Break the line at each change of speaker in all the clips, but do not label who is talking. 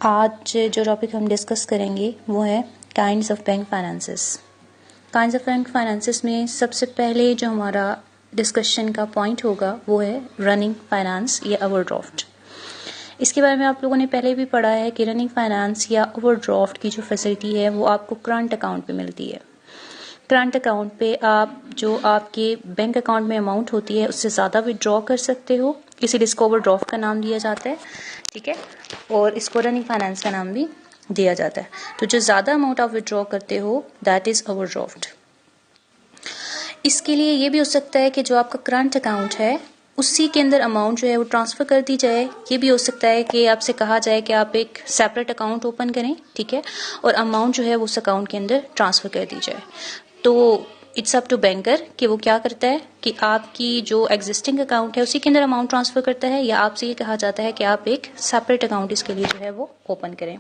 आज जो टॉपिक हम डिस्कस करेंगे वो है kinds of bank finances. Kinds of bank finances में सबसे पहले जो हमारा डिस्कशन का पॉइंट होगा वो है रनिंग फाइनेंस या ओवरड्राफ्ट। इसके बारे में आप लोगों ने पहले भी पढ़ा है कि रनिंग फाइनेंस या ओवरड्राफ्ट की जो फैसिलिटी है वो आपको करंट अकाउंट पे मिलती है। करंट अकाउंट पे आप जो आपके बैंक अकाउंट में अमाउंट होती है उससे ज़्यादा विड्रॉ कर सकते हो, इसीलिए इसको ओवरड्राफ्ट का नाम दिया जाता है, ठीक है। और इसको रनिंग फाइनेंस का नाम भी दिया जाता है। तो जो ज़्यादा अमाउंट आप विड्रॉ करते हो दैट इज़ ओवरड्राफ्ट। इसके लिए ये भी हो सकता है कि जो आपका करंट अकाउंट है उसी के अंदर अमाउंट जो है वो ट्रांसफ़र कर दी जाए। ये भी हो सकता है कि आपसे कहा जाए कि आप एक सेपरेट अकाउंट ओपन करें, ठीक है, और अमाउंट जो है वो उस अकाउंट के अंदर ट्रांसफ़र कर दी जाए। तो इट्स अप टू बैंकर कि वो क्या करता है कि आपकी जो एग्जिस्टिंग अकाउंट है उसी के अंदर अमाउंट ट्रांसफ़र करता है, या आपसे ये कहा जाता है कि आप एक सेपरेट अकाउंट इसके लिए जो है वो ओपन करें।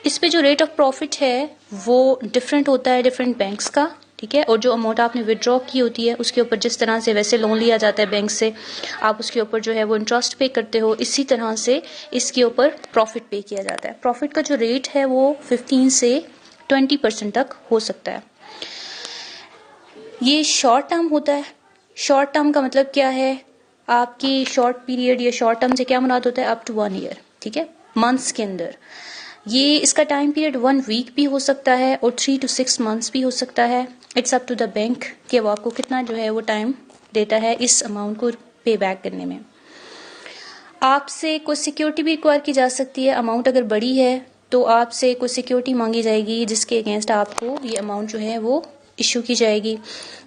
इस पे जो रेट ऑफ प्रॉफिट है वो डिफरेंट होता है डिफरेंट बैंक्स का, ठीक है। और जो अमाउंट आपने विड्रॉ की होती है उसके ऊपर जिस तरह से वैसे लोन लिया जाता है बैंक से, आप उसके ऊपर जो है वो इंटरेस्ट पे करते हो, इसी तरह से इसके ऊपर प्रॉफिट पे किया जाता है। प्रॉफिट का जो रेट है वो 15 से 20% तक हो सकता है। ये शॉर्ट टर्म होता है। शॉर्ट टर्म का मतलब क्या है, आपकी शॉर्ट पीरियड या शॉर्ट टर्म से क्या मुराद होता है, अप टू 1 ईयर, ठीक है, मंथ्स के अंदर। ये इसका टाइम पीरियड 1 वीक भी हो सकता है और 3 to 6 मंथ्स भी हो सकता है। It's up to the bank कि वो आपको कितना जो है वो टाइम देता है इस अमाउंट को पे बैक करने में। आपसे कोई सिक्योरिटी भी रिक्वायर की जा सकती है। अमाउंट अगर बड़ी है तो आपसे कोई सिक्योरिटी मांगी जाएगी जिसके अगेंस्ट आपको ये अमाउंट जो है वो इशू की जाएगी।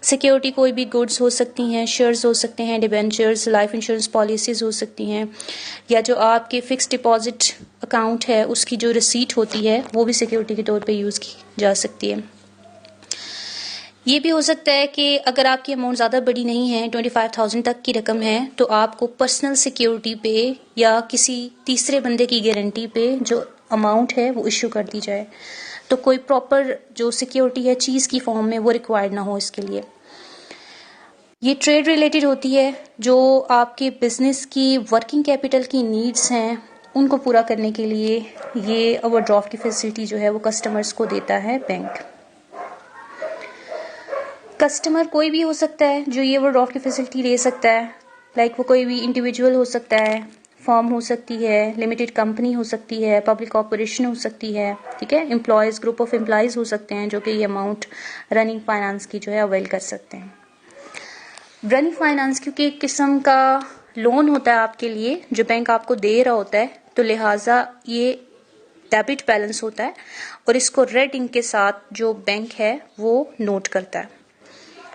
सिक्योरिटी कोई भी गुड्स हो सकती हैं, शेयर्स हो सकते हैं, डिबेंचर्स, लाइफ इंश्योरेंस पॉलिसीज हो सकती हैं, या जो आपके फिक्स डिपॉजिट अकाउंट है उसकी जो रिसीट होती है वो भी सिक्योरिटी के तौर पे यूज़ की जा सकती है। ये भी हो सकता है कि अगर आपकी अमाउंट ज़्यादा बड़ी नहीं है, 25,000 तक की रकम है, तो आपको पर्सनल सिक्योरिटी पे या किसी तीसरे बंदे की गारंटी पे जो अमाउंट है वो इशू कर दी जाए। तो कोई प्रॉपर जो सिक्योरिटी है चीज़ की फॉर्म में वो रिक्वायर्ड ना हो इसके लिए। ये ट्रेड रिलेटेड होती है। जो आपके बिजनेस की वर्किंग कैपिटल की नीड्स हैं उनको पूरा करने के लिए ये ओवरड्राफ्ट की फैसिलिटी जो है वो कस्टमर्स को देता है बैंक। कस्टमर कोई भी हो सकता है जो ये ओवरड्राफ्ट की फैसिलिटी ले सकता है। लाइक वो कोई भी इंडिविजुअल हो सकता है, फर्म हो सकती है, लिमिटेड कंपनी हो सकती है, पब्लिक कॉर्पोरेशन हो सकती है, ठीक है, एम्प्लॉयज़, ग्रुप ऑफ एम्प्लॉयज़ हो सकते हैं जो कि ये अमाउंट रनिंग फाइनेंस की जो है अवेल कर सकते हैं। रनिंग फाइनेंस क्योंकि एक किस्म का लोन होता है आपके लिए जो बैंक आपको दे रहा होता है, तो लिहाजा ये डेबिट बैलेंस होता है और इसको रेड इंक के साथ जो बैंक है वो नोट करता है।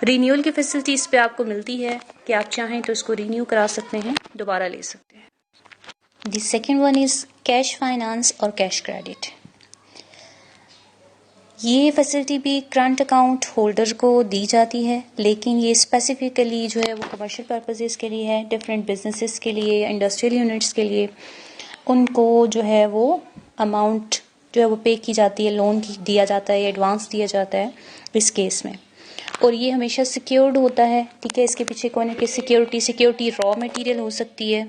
रिन्यूअल की फैसिलिटी इस पे आपको मिलती है कि आप चाहें तो इसको रिन्यू करा सकते हैं, दोबारा ले सकते हैं। The second one is cash finance और कैश क्रेडिट। ये फैसिलिटी भी करंट अकाउंट होल्डर को दी जाती है, लेकिन ये स्पेसिफिकली जो है वो कमर्शियल पर्पसेस के लिए है, डिफरेंट बिजनेसेस के लिए, इंडस्ट्रियल यूनिट्स के लिए। उनको जो है वो अमाउंट जो है वो पे की जाती है, लोन दिया जाता है, एडवांस दिया जाता है इस केस में। और ये हमेशा सिक्योर्ड होता है, ठीक है। इसके पीछे कौन है कि सिक्योरिटी रॉ मटेरियल हो सकती है,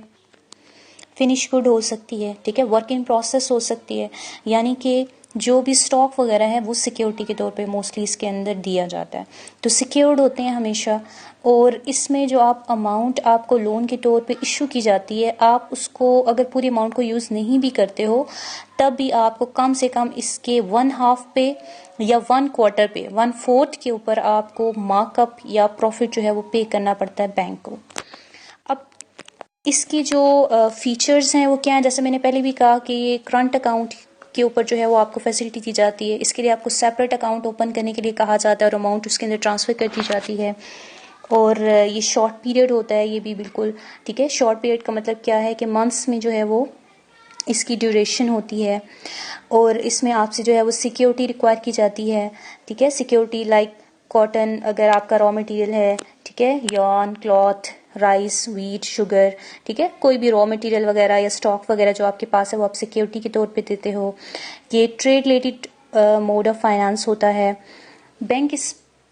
फिनिश गुड हो सकती है, ठीक है, वर्क इन प्रोसेस हो सकती है, यानी कि जो भी स्टॉक वगैरह है वो सिक्योरिटी के तौर पे मोस्टली इसके अंदर दिया जाता है। तो सिक्योर्ड होते हैं हमेशा। और इसमें जो आप अमाउंट आपको लोन के तौर पे इशू की जाती है, आप उसको अगर पूरी अमाउंट को यूज़ नहीं भी करते हो तब भी आपको कम से कम इसके 1/2 पे या 1/4 पे, 1/4 के ऊपर आपको मार्कअप या प्रॉफिट जो है वो पे करना पड़ता है बैंक को। अब इसकी जो फीचर्स हैं वो क्या हैं, जैसे मैंने पहले भी कहा कि ये करंट अकाउंट के ऊपर जो है वो आपको फैसिलिटी दी जाती है। इसके लिए आपको सेपरेट अकाउंट ओपन करने के लिए कहा जाता है और अमाउंट उसके अंदर ट्रांसफ़र कर दी जाती है। और ये शॉर्ट पीरियड होता है, ये भी बिल्कुल ठीक है। शॉर्ट पीरियड का मतलब क्या है कि मंथ्स में जो है वो इसकी ड्यूरेशन होती है। और इसमें आपसे जो है वो सिक्योरिटी रिक्वायर की जाती है, ठीक है। सिक्योरिटी लाइक कॉटन अगर आपका रॉ मटेरियल है, ठीक है, yawn, cloth, rice, wheat, sugar, ठीक है, कोई भी रॉ मटेरियल वगैरह या स्टॉक वगैरह जो आपके पास है वो आप सिक्योरिटी के तौर पे देते हो। ये trade related mode of finance होता है। बैंक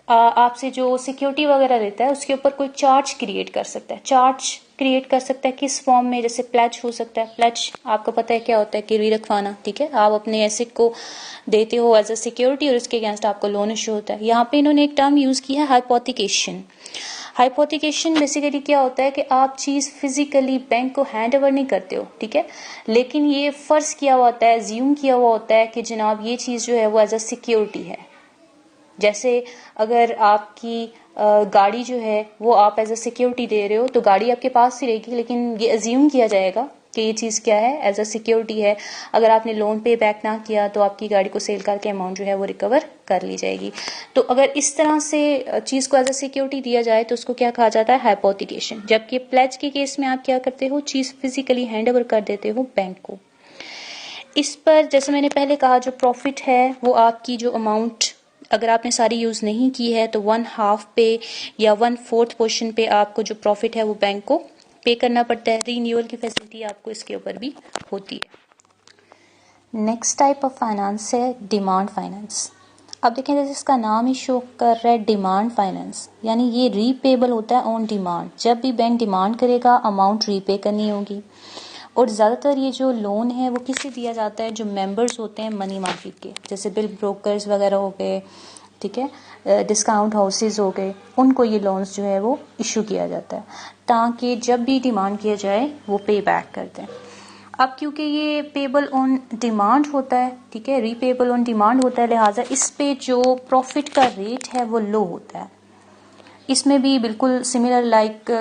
आपसे जो सिक्योरिटी वगैरह लेता है उसके ऊपर कोई चार्ज क्रिएट कर सकता है। चार्ज क्रिएट कर सकता है किस फॉर्म में, जैसे प्लेज हो सकता है। प्लेज आपको पता है क्या होता है, गिरवी रखवाना, ठीक है। आप अपने एसेट को देते हो एज अ सिक्योरिटी और उसके अगेंस्ट आपको लोन इशू होता है। यहाँ पे इन्होंने एक टर्म यूज किया है हाइपोथिकेशन। हाइपोथिकेशन बेसिकली क्या होता है कि आप चीज फिजिकली बैंक को हैंड ओवर नहीं करते हो, ठीक है, लेकिन ये फर्ज किया हुआ होता है, ज्यूम किया हुआ होता है कि जनाब ये चीज जो है वो एज अ सिक्योरिटी है। जैसे अगर आपकी गाड़ी जो है वो आप एज अ सिक्योरिटी दे रहे हो तो गाड़ी आपके पास ही रहेगी, लेकिन ये अज्यूम किया जाएगा कि ये चीज क्या है, एज अ सिक्योरिटी है। अगर आपने लोन पे बैक ना किया तो आपकी गाड़ी को सेल करके अमाउंट जो है वो रिकवर कर ली जाएगी। तो अगर इस तरह से चीज को एज अ सिक्योरिटी दिया जाए तो उसको क्या कहा जाता है, हाइपोथिकेशन। जबकि प्लेज के केस में आप क्या करते हो, चीज फिजिकली हैंड ओवर कर देते हो बैंक को। इस पर जैसे मैंने पहले कहा, जो प्रॉफिट है वो आपकी जो अमाउंट अगर आपने सारी यूज नहीं की है तो 1/2 पे या 1/4 पोर्शन पे आपको जो प्रॉफिट है वो बैंक को पे करना पड़ता है। रीन्यूअल की फैसिलिटी आपको इसके ऊपर भी होती है। नेक्स्ट टाइप ऑफ फाइनेंस है डिमांड फाइनेंस। अब देखें, जैसे इसका नाम ही शो कर रहा है डिमांड फाइनेंस, यानी ये रीपेबल होता है ऑन डिमांड। जब भी बैंक डिमांड करेगा अमाउंट रीपे करनी होगी। और ज़्यादातर ये जो लोन है वो किससे दिया जाता है, जो मेंबर्स होते हैं मनी मार्केट के, जैसे बिल ब्रोकर्स वगैरह हो गए, ठीक है, डिस्काउंट हाउसेज हो गए, उनको ये लोन्स जो है वो इशू किया जाता है ताकि जब भी डिमांड किया जाए वो पे बैक कर दें। अब क्योंकि ये पेबल ऑन डिमांड होता है, ठीक है, रीपेबल ऑन डिमांड होता है, लिहाजा इस पे जो प्रॉफिट का रेट है वो लो होता है। इसमें भी बिल्कुल similar like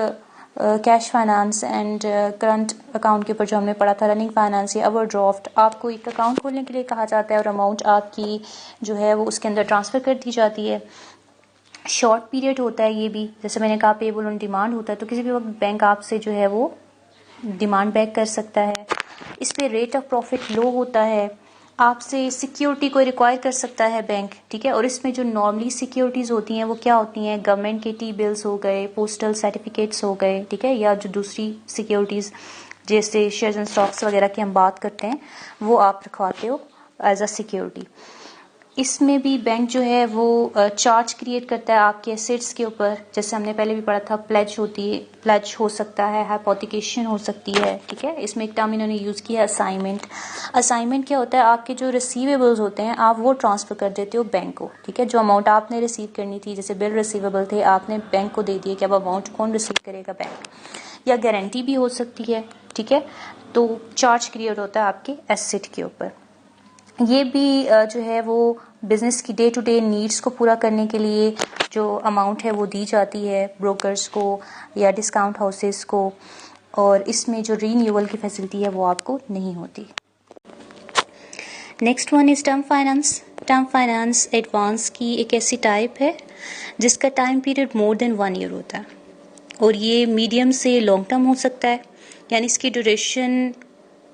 cash finance and current account के ऊपर जो हमने पढ़ा था, रनिंग फाइनेंस या ओवरड्राफ्ट, आपको एक अकाउंट खोलने के लिए कहा जाता है और अमाउंट आपकी जो है वो उसके अंदर ट्रांसफर कर दी जाती है। शॉर्ट पीरियड होता है ये भी, जैसे मैंने कहा पेबल ऑन डिमांड होता है, तो किसी भी वक्त बैंक आपसे जो है वो डिमांड बैक कर सकता है। इस पे रेट ऑफ प्रॉफिट लो होता है, आपसे सिक्योरिटी को रिक्वायर कर सकता है बैंक, ठीक है। और इसमें जो नॉर्मली सिक्योरिटीज होती हैं वो क्या होती हैं, गवर्नमेंट के टी बिल्स हो गए, पोस्टल सर्टिफिकेट्स हो गए, ठीक है, या जो दूसरी सिक्योरिटीज जैसे शेयर्स एंड स्टॉक्स वगैरह की हम बात करते हैं वो आप रखवाते हो एज अ सिक्योरिटी। इसमें भी बैंक जो है वो चार्ज क्रिएट करता है आपके एसेट्स के ऊपर, जैसे हमने पहले भी पढ़ा था, प्लेज होती है, प्लेज हो सकता है, हाइपोथिकेशन हो सकती है, ठीक है। इसमें एक टर्म इन्होंने यूज किया है असाइनमेंट। असाइनमेंट क्या होता है, आपके जो रिसीवेबल्स होते हैं आप वो ट्रांसफर कर देते हो बैंक को, ठीक है। जो अमाउंट आपने रिसीव करनी थी, जैसे बिल रिसीवेबल थे, आपने बैंक को दे दिए कि अब अमाउंट कौन रिसीव करेगा, बैंक। या गारंटी भी हो सकती है, ठीक है। तो चार्ज क्रिएट होता है आपके एसेट के ऊपर। ये भी जो है वो बिजनेस की डे टू डे नीड्स को पूरा करने के लिए जो अमाउंट है वो दी जाती है ब्रोकर्स को या डिस्काउंट हाउसेस को, और इसमें जो रीन्यूअल की फैसिलिटी है वो आपको नहीं होती। Next one is term finance. Term finance advance की एक ऐसी टाइप है जिसका time period more than 1 year होता है और ये मीडियम से लॉन्ग टर्म हो सकता है, यानी इसकी ड्यूरेशन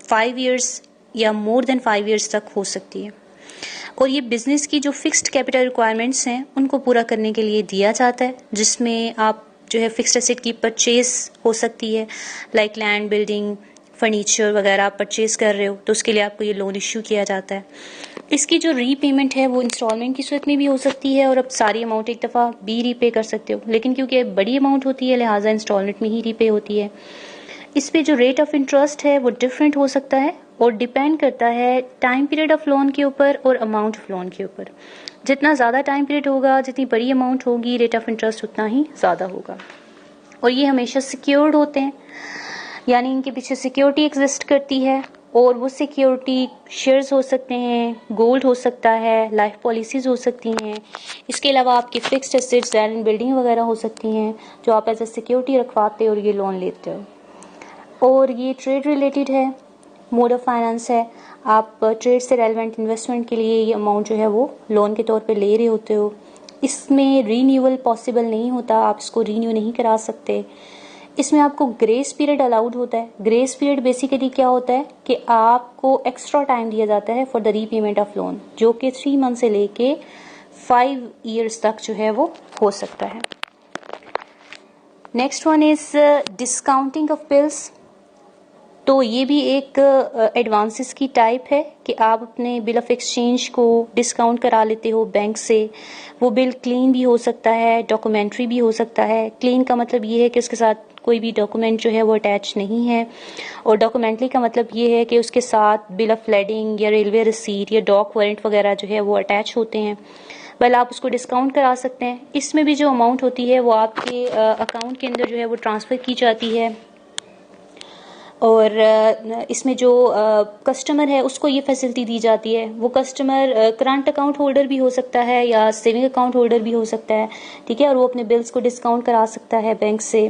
5 ईयर्स या मोर देन 5 ईयर्स तक हो सकती है। और ये बिजनेस की जो फिक्स्ड कैपिटल रिक्वायरमेंट्स हैं उनको पूरा करने के लिए दिया जाता है, जिसमें आप जो है फिक्स्ड एसेट की परचेज हो सकती है, लाइक लैंड, बिल्डिंग, फर्नीचर वगैरह आप परचेज कर रहे हो तो उसके लिए आपको ये लोन इश्यू किया जाता है। इसकी जो रीपेमेंट है वो इंस्टॉलमेंट की सूरत में भी हो सकती है और अब सारी अमाउंट एक दफ़ा भी रीपे कर सकते हो, लेकिन क्योंकि बड़ी अमाउंट होती है लिहाजा इंस्टॉलमेंट में ही रीपे होती है। इस पे जो रेट ऑफ इंटरेस्ट है वो डिफरेंट हो सकता है और डिपेंड करता है टाइम पीरियड ऑफ लोन के ऊपर और अमाउंट ऑफ लोन के ऊपर। जितना ज़्यादा टाइम पीरियड होगा, जितनी बड़ी अमाउंट होगी, रेट ऑफ इंटरेस्ट उतना ही ज़्यादा होगा। और ये हमेशा सिक्योर्ड होते हैं, यानी इनके पीछे सिक्योरिटी एग्जिस्ट करती है और वो सिक्योरिटी शेयर्स हो सकते हैं, गोल्ड हो सकता है, लाइफ पॉलिसीज हो सकती हैं। इसके अलावा आपकी फिक्स्ड एसेट्स, लैंड, बिल्डिंग वगैरह हो सकती हैं जो आप एज ए सिक्योरिटी रखवाते हो और ये लोन लेते हो। और ये ट्रेड रिलेटेड है, मोड ऑफ फाइनेंस है। आप ट्रेड से रेलेवेंट इन्वेस्टमेंट के लिए ये अमाउंट जो है वो लोन के तौर पे ले रहे होते हो। इसमें रीन्यूअल पॉसिबल नहीं होता, आप इसको रीन्यू नहीं करा सकते। इसमें आपको ग्रेस पीरियड अलाउड होता है। ग्रेस पीरियड बेसिकली क्या होता है कि आपको एक्स्ट्रा टाइम दिया जाता है for the repayment of loan, जो कि 3 मंथ से लेके 5 ईयर्स तक जो है वो हो सकता है। Next one is discounting of bills. तो ये भी एक एडवांसेस की टाइप है कि आप अपने बिल ऑफ एक्सचेंज को डिस्काउंट करा लेते हो बैंक से। वो बिल क्लीन भी हो सकता है, डॉक्यूमेंट्री भी हो सकता है। क्लीन का मतलब ये है कि उसके साथ कोई भी डॉक्यूमेंट जो है वो अटैच नहीं है। और डॉक्यूमेंटली का मतलब ये है कि उसके साथ बिल ऑफ लेडिंग या रेलवे रिसीट या डॉक वारंट वगैरह जो है वो अटैच होते हैं। वेल आप उसको डिस्काउंट करा सकते हैं। इसमें भी जो अमाउंट होती है वो आपके अकाउंट के अंदर जो है वो ट्रांसफ़र की जाती है। और इसमें जो कस्टमर है उसको ये फैसिलिटी दी जाती है। वो कस्टमर करंट अकाउंट होल्डर भी हो सकता है या सेविंग अकाउंट होल्डर भी हो सकता है, ठीक है, और वो अपने बिल्स को डिस्काउंट करा सकता है बैंक से।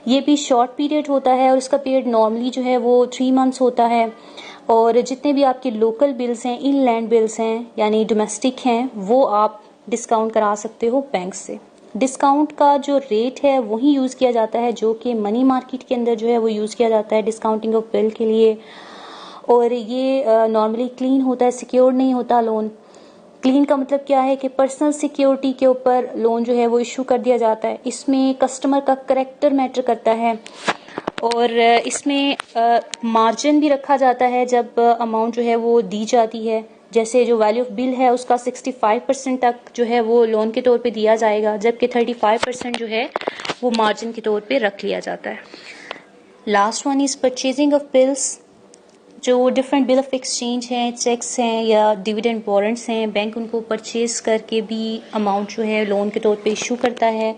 ये भी शॉर्ट पीरियड होता है और उसका पीरियड नॉर्मली जो है वो 3 मंथ्स होता है। और जितने भी आपके लोकल बिल्स हैं, इनलैंड बिल्स हैं यानी डोमेस्टिक हैं, वो आप डिस्काउंट करा सकते हो बैंक से। डिस्काउंट का जो रेट है वही यूज़ किया जाता है जो कि मनी मार्केट के अंदर जो है वो यूज़ किया जाता है डिस्काउंटिंग ऑफ बिल के लिए। और ये नॉर्मली क्लीन होता है, सिक्योर नहीं होता लोन। क्लीन का मतलब क्या है कि पर्सनल सिक्योरिटी के ऊपर लोन जो है वो इशू कर दिया जाता है। इसमें कस्टमर का करेक्टर मैटर करता है। और इसमें मार्जिन भी रखा जाता है जब अमाउंट जो है वो दी जाती है। जैसे जो वैल्यू ऑफ बिल है उसका 65% तक जो है वो लोन के तौर पे दिया जाएगा, जबकि 35% जो है वो मार्जिन के तौर पे रख लिया जाता है। Last one is purchasing of bills. जो डिफरेंट बिल ऑफ एक्सचेंज हैं, चेक्स हैं या डिविडेंड वारंट्स हैं, बैंक उनको परचेज करके भी अमाउंट जो है लोन के तौर पे इशू करता है।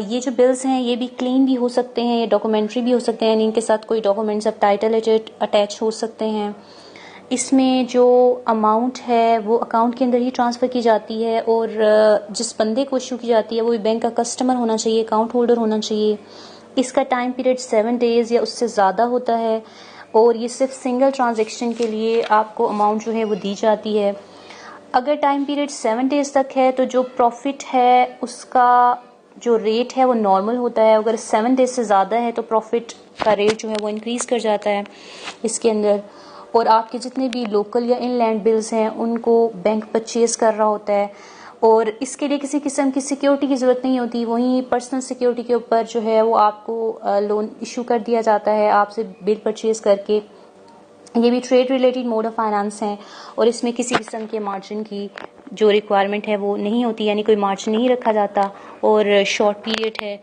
ये जो बिल्स हैं ये भी क्लीन भी हो सकते हैं, ये डॉक्यूमेंट्री भी हो सकते हैं, इनके साथ कोई डॉक्यूमेंट्स अब टाइटल अटैच हो सकते हैं। इसमें जो अमाउंट है वो अकाउंट के अंदर ही ट्रांसफ़र की जाती है और जिस बंदे को इशू की जाती है वो भी बैंक का कस्टमर होना चाहिए, अकाउंट होल्डर होना चाहिए। इसका टाइम पीरियड 7 डेज़ या उससे ज़्यादा होता है और ये सिर्फ सिंगल ट्रांजैक्शन के लिए आपको अमाउंट जो है वो दी जाती है। अगर टाइम पीरियड 7 डेज़ तक है तो जो प्रॉफिट है उसका जो रेट है वो नॉर्मल होता है। अगर 7 डेज से ज़्यादा है तो प्रॉफिट का रेट जो है वो इंक्रीज़ कर जाता है इसके अंदर। और आपके जितने भी लोकल या इनलैंड बिल्स हैं उनको बैंक परचेज़ कर रहा होता है और इसके लिए किसी किस्म की सिक्योरिटी की ज़रूरत नहीं होती। वहीं पर्सनल सिक्योरिटी के ऊपर जो है वो आपको लोन इशू कर दिया जाता है आपसे बिल परचेज़ करके। ये भी trade related mode of finance हैं और इसमें किसी किस्म के मार्जिन की जो रिक्वायरमेंट है वो नहीं होती, यानी कोई मार्जिन नहीं रखा जाता और शॉर्ट पीरियड है